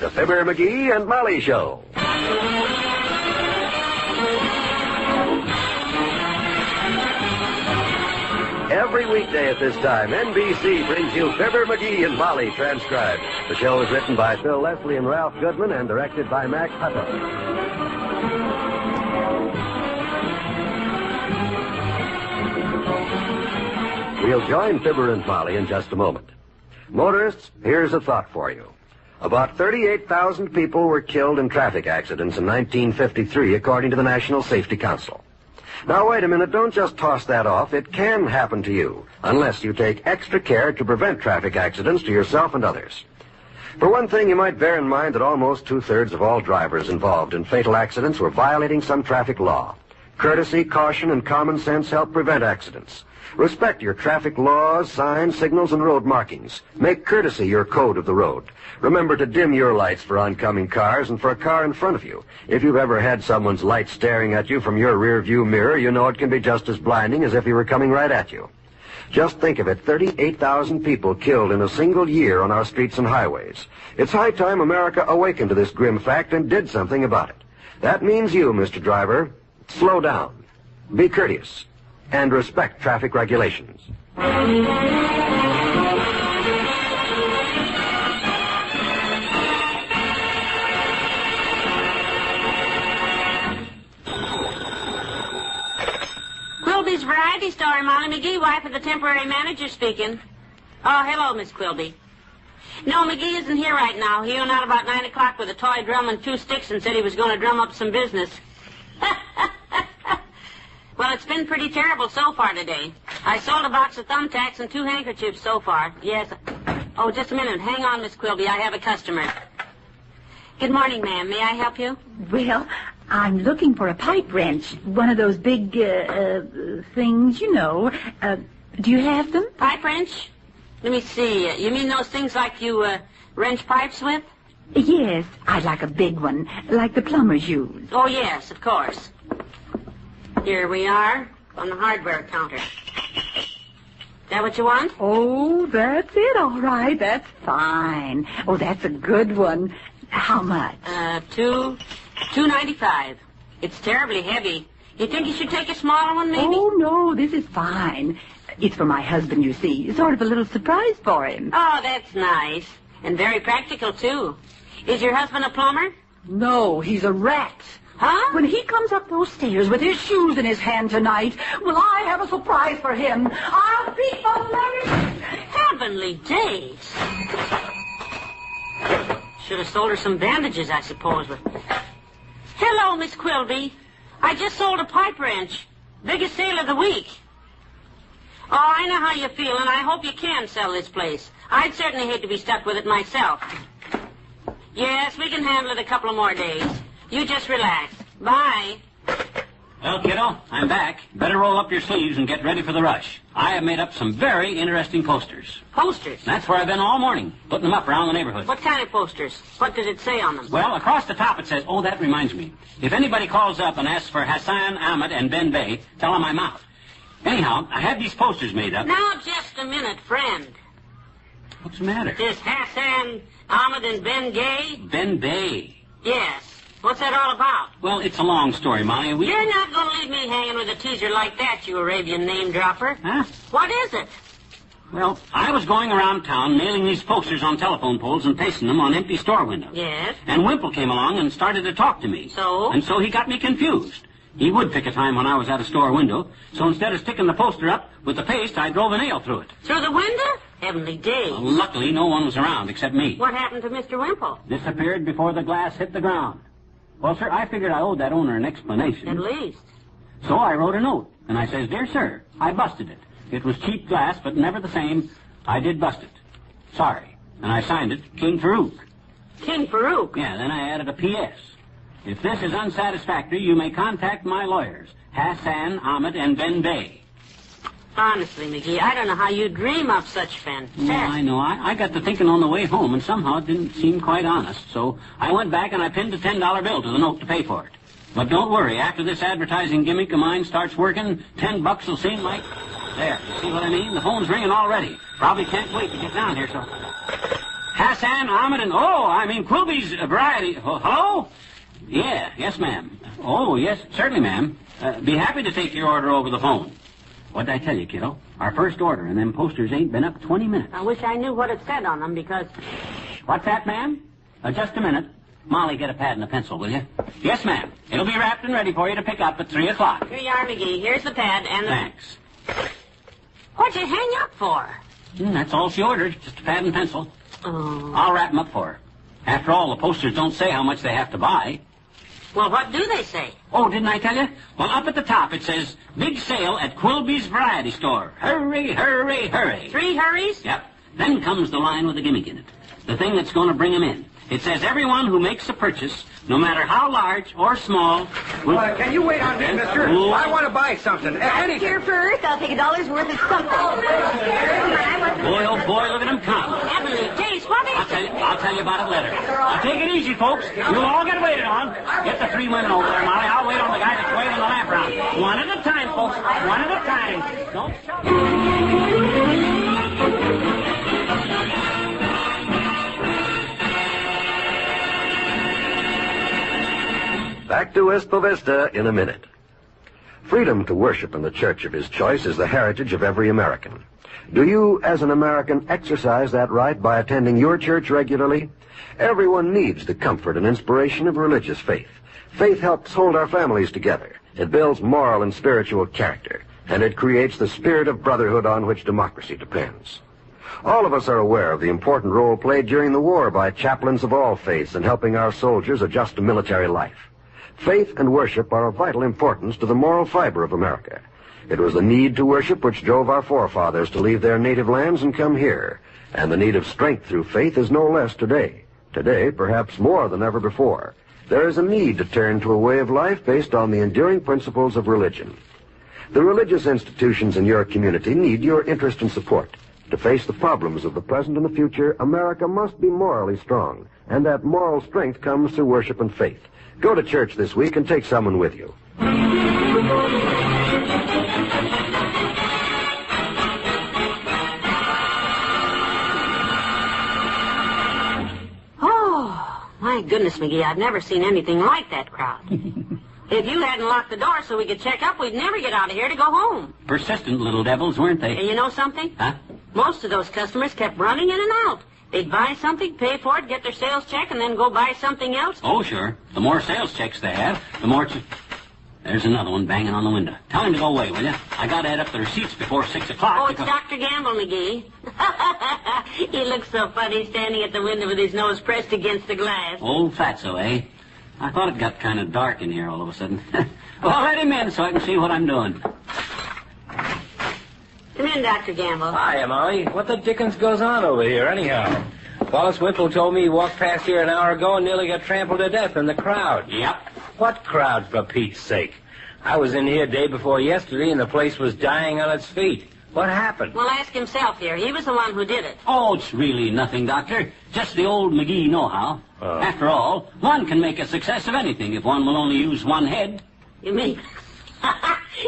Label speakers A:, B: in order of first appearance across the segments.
A: the Fibber, McGee, and Molly Show. Every weekday at this time, NBC brings you Fibber, McGee, and Molly transcribed. The show is written by Phil Leslie and Ralph Goodman and directed by Max Hutto. We'll join Fibber and Molly in just a moment. Motorists, here's a thought for you. About 38,000 people were killed in traffic accidents in 1953, according to the National Safety Council. Now, wait a minute. Don't just toss that off. It can happen to you, unless you take extra care to prevent traffic accidents to yourself and others. For one thing, you might bear in mind that almost two-thirds of all drivers involved in fatal accidents were violating some traffic law. Courtesy, caution, and common sense help prevent accidents. Respect your traffic laws, signs, signals, and road markings. Make courtesy your code of the road. Remember to dim your lights for oncoming cars and for a car in front of you. If you've ever had someone's light staring at you from your rear view mirror, you know it can be just as blinding as if he were coming right at you. Just think of it, 38,000 people killed in a single year on our streets and highways. It's high time America awakened to this grim fact and did something about it. That means you, Mr. Driver, slow down, be courteous, and respect traffic regulations.
B: Quilby's Variety Store, Molly McGee, wife of the temporary manager speaking. Oh, hello, Miss Quilby. No, McGee isn't here right now. He went out about 9 o'clock with a toy drum and 2 sticks and said he was going to drum up some business. Well, it's been pretty terrible so far today. I sold a box of thumbtacks and 2 handkerchiefs so far. Yes. Oh, just a minute. Hang on, Miss Quilby. I have a customer. Good morning, ma'am. May I help you?
C: Well, I'm looking for a pipe wrench. One of those big, things, you know. Do you have them?
B: Pipe wrench? Let me see. You mean those things like you, wrench pipes with?
C: Yes, I'd like a big one, like the plumbers use.
B: Oh, yes, of course. Here we are, on the hardware counter. Is that what you want?
C: Oh, that's it, all right. That's fine. Oh, that's a good one. How much?
B: $2.95. It's terribly heavy. You think you should take a smaller one, maybe?
C: Oh, no, this is fine. It's for my husband, you see. Sort of a little surprise for him.
B: Oh, that's nice. And very practical, too. Is your husband a plumber?
C: No, he's a rat.
B: Huh?
C: When he comes up those stairs with his shoes in his hand tonight, will I have a surprise for him? I'll be hilarious.
B: Heavenly days. Should have sold her some bandages, I suppose. But... Hello, Miss Quilby. I just sold a pipe wrench. Biggest sale of the week. Oh, I know how you feel, and I hope you can sell this place. I'd certainly hate to be stuck with it myself. Yes, we can handle it a couple of more days. You just relax. Bye.
D: Well, kiddo, I'm back. Better roll up your sleeves and get ready for the rush. I have made up some very interesting posters.
B: Posters?
D: That's where I've been all morning, putting them up around the neighborhood.
B: What kind of posters? What does it say on them?
D: Well, across the top it says, oh, that reminds me. If anybody calls up and asks for Hassan, Ahmed, and Ben Bay, tell them I'm out. Anyhow, I had these posters made up.
B: Now, just a minute, friend.
D: What's the matter?
B: Is Hassan, Ahmed, and Ben Gay?
D: Ben Bay.
B: Yes. What's that all about?
D: Well, it's a long story, Molly.
B: You're not going to leave me hanging with a teaser like that, you Arabian name-dropper.
D: Huh?
B: What is it?
D: Well, I was going around town nailing these posters on telephone poles and pasting them on empty store windows.
B: Yes?
D: And Wimple came along and started to talk to me.
B: So?
D: And so he got me confused. He would pick a time when I was at a store window, so instead of sticking the poster up with the paste, I drove a nail through it.
B: Through the window? Heavenly days.
D: Well, luckily, no one was around except me.
B: What happened to Mr. Wimple?
D: Disappeared before the glass hit the ground. Well, sir, I figured I owed that owner an explanation.
B: At least.
D: So I wrote a note, and I says, Dear sir, I busted it. It was cheap glass, but never the same. I did bust it. Sorry. And I signed it, King Farouk.
B: King Farouk?
D: Yeah, then I added a P.S. If this is unsatisfactory, you may contact my lawyers, Hassan, Ahmed, and Ben Bay.
B: Honestly, McGee, I don't know how you dream up such fantastic...
D: Yeah, I know. I got to thinking on the way home, and somehow it didn't seem quite honest. So I went back and I pinned a $10 bill to the note to pay for it. But don't worry, after this advertising gimmick of mine starts working, $10 will seem like... There, you see what I mean? The phone's ringing already. Probably can't wait to get down here, so... Hassan, Ahmed, and... Oh, I mean Quilby's variety. Hello? Yeah, yes, ma'am. Oh, yes, certainly, ma'am. Be happy to take your order over the phone. What did I tell you, kiddo? Our first order, and them posters ain't been up 20 minutes.
B: I wish I knew what it said on them, because...
D: What's that, ma'am? Just a minute. Molly, get a pad and a pencil, will you? Yes, ma'am. It'll be wrapped and ready for you to pick up at 3 o'clock.
B: Here you are, McGee. Here's the pad and the...
D: Thanks.
B: What'd you hang up for?
D: That's all she ordered, just a pad and pencil.
B: Oh.
D: I'll wrap them up for her. After all, the posters don't say how much they have to buy.
B: Well, what do they say?
D: Oh, didn't I tell you? Well, up at the top it says, big sale at Quilby's Variety Store. Hurry, hurry, hurry.
B: 3 hurries?
D: Yep. Then comes the line with the gimmick in it. The thing that's going to bring 'em in. It says everyone who makes a purchase, no matter how large or small...
E: Can you wait on me, mister? I want to buy something. Anything.
F: Here first, I'll take $1 worth of something.
D: Boy, oh boy, look at 'em come.
B: Heavenly days, what is it?
D: I'll tell you about it later. Now, take it easy, folks. You'll all get waited on. Get the 3 women over there, Molly. I'll wait on the guy that's waving the lamp around. One at a time, folks. One at a time. Don't shout.
A: Back to Wistful Vista in a minute. Freedom to worship in the church of his choice is the heritage of every American. Do you, as an American, exercise that right by attending your church regularly? Everyone needs the comfort and inspiration of religious faith. Faith helps hold our families together. It builds moral and spiritual character, and it creates the spirit of brotherhood on which democracy depends. All of us are aware of the important role played during the war by chaplains of all faiths in helping our soldiers adjust to military life. Faith and worship are of vital importance to the moral fiber of America. It was the need to worship which drove our forefathers to leave their native lands and come here, and the need of strength through faith is no less today. Today, perhaps more than ever before, there is a need to turn to a way of life based on the enduring principles of religion. The religious institutions in your community need your interest and support. To face the problems of the present and the future, America must be morally strong, and that moral strength comes through worship and faith. Go to church this week and take someone with you.
B: Oh, my goodness, McGee, I've never seen anything like that crowd. If you hadn't locked the door so we could check up, we'd never get out of here to go home.
D: Persistent little devils, weren't they?
B: And you know something?
D: Huh?
B: Most of those customers kept running in and out. They'd buy something, pay for it, get their sales check, and then go buy something else.
D: Oh, sure. The more sales checks they have, the more... There's another one banging on the window. Tell him to go away, will you? I got to add up the receipts before 6 o'clock.
B: Oh, it's Dr. Gamble, McGee. He looks so funny standing at the window with his nose pressed against the glass.
D: Old fatso, eh? I thought it got kind of dark in here all of a sudden. Well, let him in so I can see what I'm doing.
B: Come in, Dr. Gamble.
E: Hi, Molly. What the dickens goes on over here, anyhow? Wallace Whipple told me he walked past here an hour ago and nearly got trampled to death in the crowd.
D: Yep.
E: What crowd, for Pete's sake? I was in here day before yesterday, and the place was dying on its feet. What happened?
B: Well, ask himself here. He was the one who did it.
D: Oh, it's really nothing, Doctor. Just the old McGee know-how. After all, one can make a success of anything if one will only use one head.
B: You mean...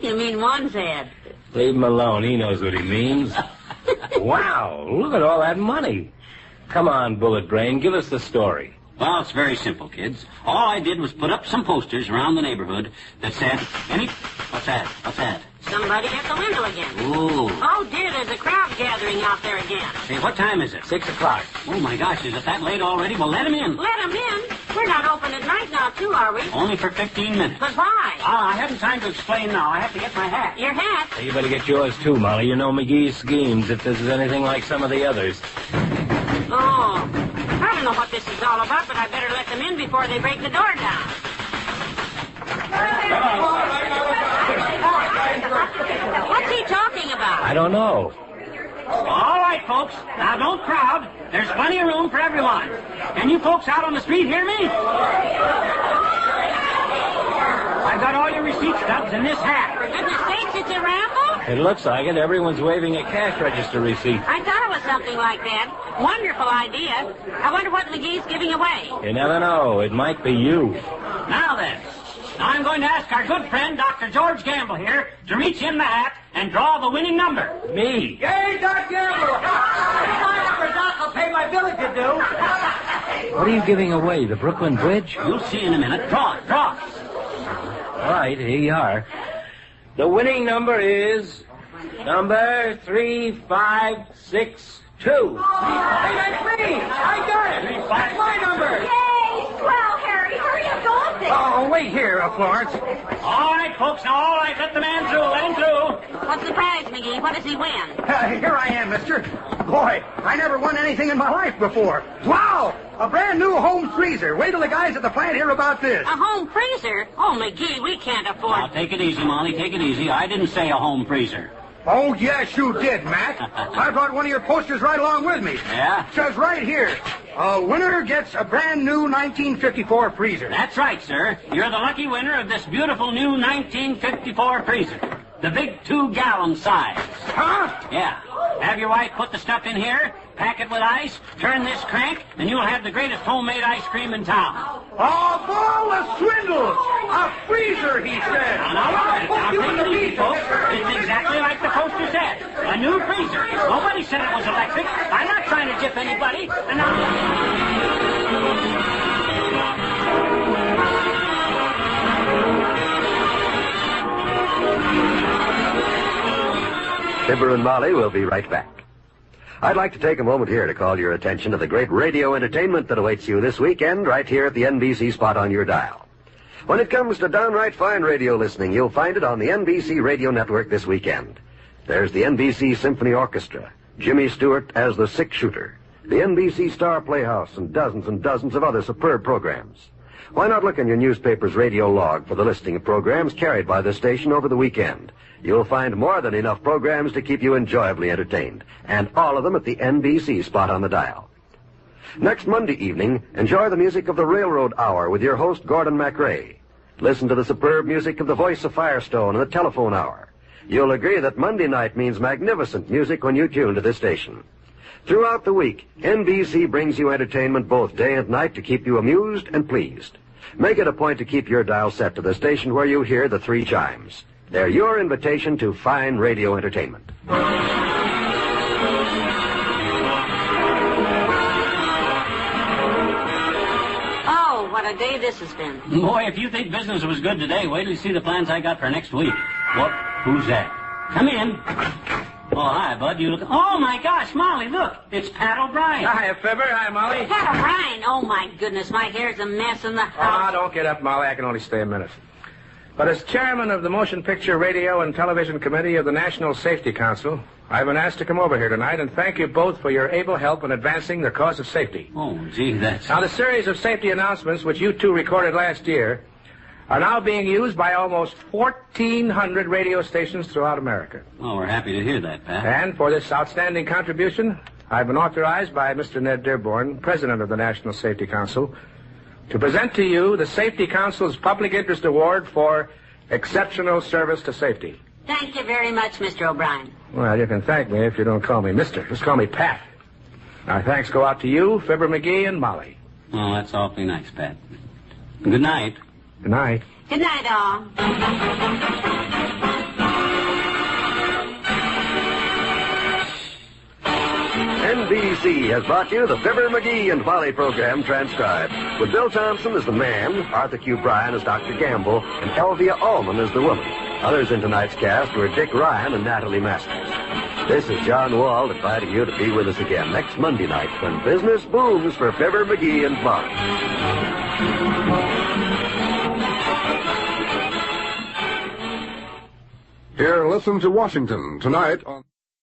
B: you mean one's head.
E: Leave him alone. He knows what he means. Wow, look at all that money. Come on, Bullet Brain, give us the story.
D: Well, it's very simple, kids. All I did was put up some posters around the neighborhood that said, What's that? What's that?
B: Somebody at the window again.
D: Ooh.
B: Oh, dear, there's a crowd gathering out there again.
D: Hey, what time is it?
E: 6 o'clock.
D: Oh, my gosh, is it that late already? Well, let him in.
B: Let him in? We're not open at night now, too, are we?
D: Only for 15 minutes.
B: But why?
D: I haven't time to explain now. I have to get my hat.
B: Your hat?
E: Hey, you better get yours, too, Molly. You know McGee's schemes if this is anything like some of the others.
B: Oh, I don't know what this is all about, but I better let them in before they break the door down. What's he talking about?
E: I don't know.
D: All right, folks. Now, don't crowd. There's plenty of room for everyone. Can you folks out on the street hear me? I've got all your receipt stubs in this hat.
B: For goodness sakes, it's a raffle?
E: It looks like it. Everyone's waving a cash register receipt.
B: I thought it was something like that. Wonderful idea. I wonder what McGee's giving away.
E: You never know. It might be you.
D: Now then, I'm going to ask our good friend, Dr. George Gamble here, to reach in the hat and draw the winning number.
E: Me.
G: Yay, Dr. Gamble! I'll pay my bill if you do.
E: What are you giving away, the Brooklyn Bridge?
D: You'll see in a minute. Draw.
E: All right, here you are. The winning number is number 3562.
G: Hey, that's me! I got it! That's my number!
F: Yay! Swell, Harry. Hurry up, go up there.
G: Oh, wait here, Florence.
D: All right, folks. Now, all right. Let the man through. Let him through.
B: What's the prize, McGee? What does he win?
G: Here I am, mister. Boy, I never won anything in my life before. Wow! A brand new home freezer. Wait till the guys at the plant hear about this.
B: A home freezer? Oh, McGee, we can't afford...
D: Now, take it easy, Molly. Take it easy. I didn't say a home freezer.
G: Oh, yes, you did, Mac. I brought one of your posters right along with me.
D: Yeah?
G: It says right here, a winner gets a brand new 1954 freezer.
D: That's right, sir. You're the lucky winner of this beautiful new 1954 freezer. The big 2-gallon size.
G: Huh?
D: Yeah. Have your wife put the stuff in here, pack it with ice, turn this crank, and you'll have the greatest homemade ice cream in town.
G: Oh, ball of swindles! A freezer, he said.
D: Now, take it easy, folks. It's exactly like the poster said. A new freezer. Nobody said it was electric. I'm not trying to gyp anybody. And
A: Fibber and Molly will be right back. I'd like to take a moment here to call your attention to the great radio entertainment that awaits you this weekend right here at the NBC spot on your dial. When it comes to downright fine radio listening, you'll find it on the NBC Radio Network this weekend. There's the NBC Symphony Orchestra, Jimmy Stewart as the six-shooter, the NBC Star Playhouse, and dozens of other superb programs. Why not look in your newspaper's radio log for the listing of programs carried by this station over the weekend? You'll find more than enough programs to keep you enjoyably entertained, and all of them at the NBC spot on the dial. Next Monday evening, enjoy the music of the Railroad Hour with your host, Gordon MacRae. Listen to the superb music of the Voice of Firestone and the Telephone Hour. You'll agree that Monday night means magnificent music when you tune to this station. Throughout the week, NBC brings you entertainment both day and night to keep you amused and pleased. Make it a point to keep your dial set to the station where you hear the 3 chimes. They're your invitation to fine radio entertainment.
B: Oh, what a day this has been.
D: boy, if you think business was good today, wait till you see the plans I got for next week. What? Who's that? Come in. Oh, hi, Bud. You look... Oh, my gosh, Molly, look. It's Pat O'Brien.
G: Hi, Fibber. Hi, Molly.
B: Pat O'Brien. Oh, my goodness, my hair's a mess in the house.
G: Ah, don't get up, Molly. I can only stay a minute. But as chairman of the Motion Picture, Radio, and Television Committee of the National Safety Council, I've been asked to come over here tonight and thank you both for your able help in advancing the cause of safety.
D: Oh, gee, that's...
G: Now, the series of safety announcements which you two recorded last year are now being used by almost 1,400 radio stations throughout America.
D: Oh, we're happy to hear that, Pat.
G: And for this outstanding contribution, I've been authorized by Mr. Ned Dearborn, President of the National Safety Council, to present to you the Safety Council's Public Interest Award for exceptional service to safety.
B: Thank you very much, Mr. O'Brien.
G: Well, you can thank me if you don't call me Mr. Just call me Pat. Our thanks go out to you, Fibber, McGee, and Molly.
D: Oh, that's awfully nice, Pat. Good night.
G: Good night.
B: Good night, all.
A: NBC has brought you the Fibber, McGee, and Molly program transcribed, with Bill Thompson as the man, Arthur Q. Bryan as Dr. Gamble, and Elvia Allman as the woman. Others in tonight's cast were Dick Ryan and Natalie Masters. This is John Wald inviting you to be with us again next Monday night when business booms for Fibber, McGee, and Molly.
H: Here, listen to Washington tonight on...